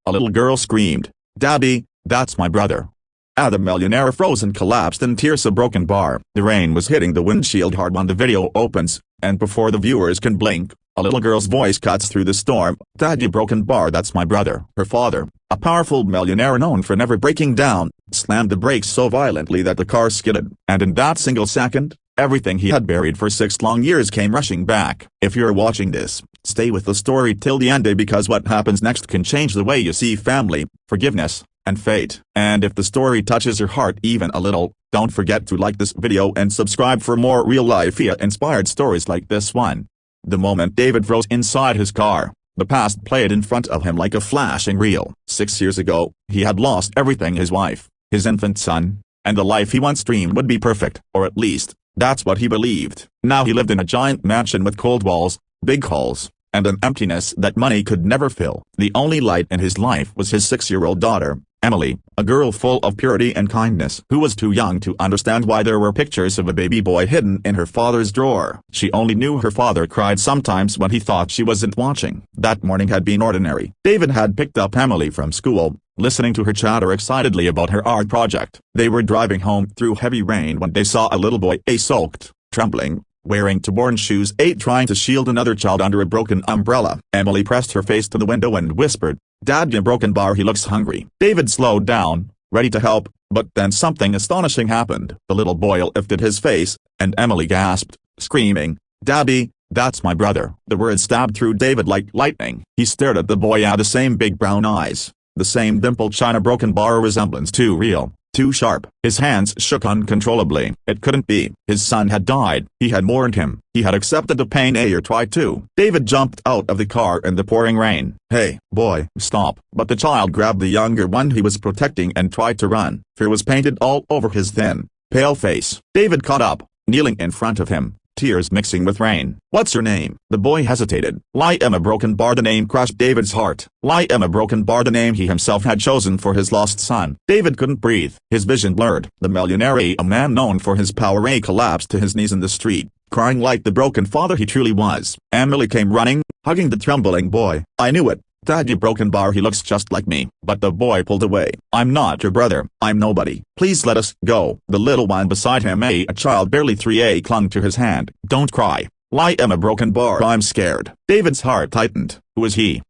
a little girl screamed, "Daddy, that's my brother." The millionaire froze and collapsed in tears. A broken bar. The rain was hitting the windshield hard when the video opens, and before the viewers can blink, a little girl's voice cuts through the storm. "Daddy, broken bar, that's my brother." Her father, a powerful millionaire known for never breaking down, slammed the brakes so violently that the car skidded. And in that single second, everything he had buried for 6 long years came rushing back. If you're watching this, stay with the story till the end, because what happens next can change the way you see family, forgiveness, and fate. And if the story touches your heart even a little, don't forget to like this video and subscribe for more real-life inspired stories like this one. The moment David froze inside his car, the past played in front of him like a flashing reel. 6 years ago, he had lost everything: his wife, his infant son, and the life he once dreamed would be perfect, or at least, that's what he believed. Now he lived in a giant mansion with cold walls, big halls, and an emptiness that money could never fill. The only light in his life was his 6-year-old daughter, Emily, a girl full of purity and kindness, who was too young to understand why there were pictures of a baby boy hidden in her father's drawer. She only knew her father cried sometimes when he thought she wasn't watching. That morning had been ordinary. David had picked up Emily from school, listening to her chatter excitedly about her art project. They were driving home through heavy rain when they saw a little boy, soaked, trembling, wearing torn shoes, trying to shield another child under a broken umbrella. Emily pressed her face to the window and whispered, "Dad, your broken bar, he looks hungry." David slowed down, ready to help, but then something astonishing happened. The little boy lifted his face, and Emily gasped, screaming, "Daddy, that's my brother." The words stabbed through David like lightning. He stared at the boy, the same big brown eyes, the same dimpled china broken bar resemblance, too real, too sharp. His hands shook uncontrollably. It couldn't be. His son had died. He had mourned him. He had accepted the pain, or tried to. David jumped out of the car in the pouring rain. "Hey, boy, stop." But the child grabbed the younger one he was protecting and tried to run. Fear was painted all over his thin, pale face. David caught up, kneeling in front of him, tears mixing with rain. "What's your name?" The boy hesitated. "Emma Broken Bar." The name crushed David's heart. Emma Broken Bar, the name he himself had chosen for his lost son. David couldn't breathe. His vision blurred. The millionaire, a man known for his power, collapsed to his knees in the street, crying like the broken father he truly was. Emily came running, hugging the trembling boy. "I knew it. Daddy, broken bar, he looks just like me." But the boy pulled away. "I'm not your brother. I'm nobody. Please let us go." The little one beside him, a child barely 3, clung to his hand. "Don't cry. Emma Broken Bar, I'm scared." David's heart tightened. "Who is he?"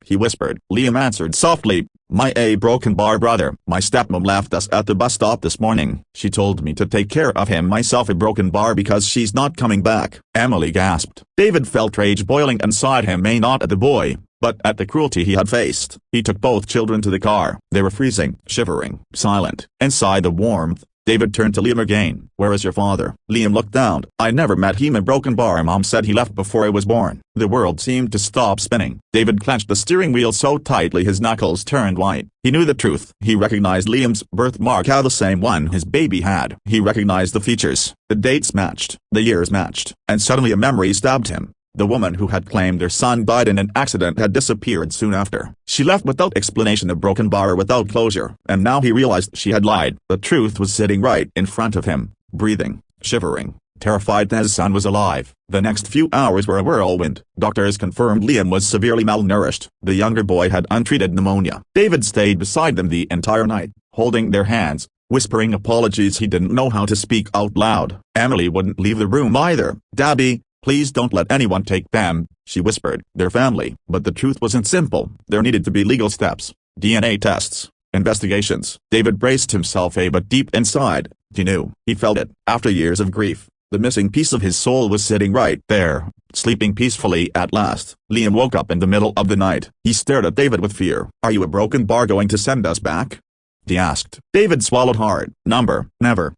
he whispered. Liam answered softly, "My broken bar brother. My stepmom left us at the bus stop this morning. She told me to take care of him myself, a broken bar, because she's not coming back." Emily gasped. David felt rage boiling inside him, not at the boy, but at the cruelty he had faced. He took both children to the car. They were freezing, shivering, silent. Inside the warmth, David turned to Liam again. "Where is your father?" Liam looked down. "I never met him, a broken bar. Mom said he left before I was born." The world seemed to stop spinning. David clenched the steering wheel so tightly his knuckles turned white. He knew the truth. He recognized Liam's birthmark, the same one his baby had. He recognized the features. The dates matched. The years matched. And suddenly a memory stabbed him. The woman who had claimed their son died in an accident had disappeared soon after. She left without explanation, a broken bar without closure. And now he realized she had lied. The truth was sitting right in front of him, breathing, shivering, terrified that his son was alive. The next few hours were a whirlwind. Doctors confirmed Liam was severely malnourished. The younger boy had untreated pneumonia. David stayed beside them the entire night, holding their hands, whispering apologies he didn't know how to speak out loud. Emily wouldn't leave the room either. "Daddy, please don't let anyone take them," she whispered. Their family. But the truth wasn't simple. There needed to be legal steps, DNA tests, investigations. David braced himself, but deep inside, he knew. He felt it. After years of grief, the missing piece of his soul was sitting right there, sleeping peacefully at last. Liam woke up in the middle of the night. He stared at David with fear. "Are you a broken bar going to send us back?" he asked. David swallowed hard. Never.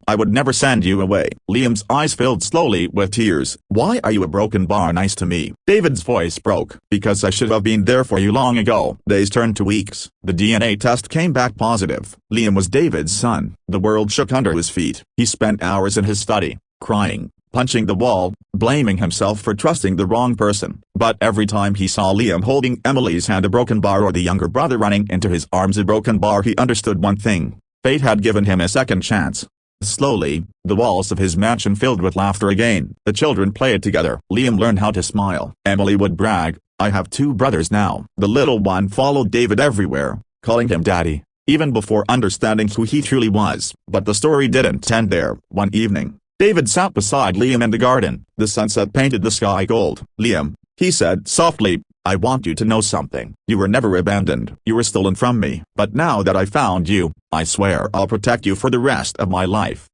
I would never send you away." Liam's eyes filled slowly with tears. "Why are you a broken bar nice to me?" David's voice broke. "Because I should have been there for you long ago." Days turned to weeks. The DNA test came back positive. Liam was David's son. The world shook under his feet. He spent hours in his study, crying, punching the wall, blaming himself for trusting the wrong person. But every time he saw Liam holding Emily's hand, a broken bar, or the younger brother running into his arms, a broken bar, he understood one thing. Fate had given him a second chance. Slowly, the walls of his mansion filled with laughter again. The children played together. Liam learned how to smile. Emily would brag, "I have 2 brothers now." The little one followed David everywhere, calling him daddy, even before understanding who he truly was. But the story didn't end there. One evening, David sat beside Liam in the garden. The sunset painted the sky gold. "Liam," he said softly, "I want you to know something. You were never abandoned. You were stolen from me. But now that I found you, I swear I'll protect you for the rest of my life."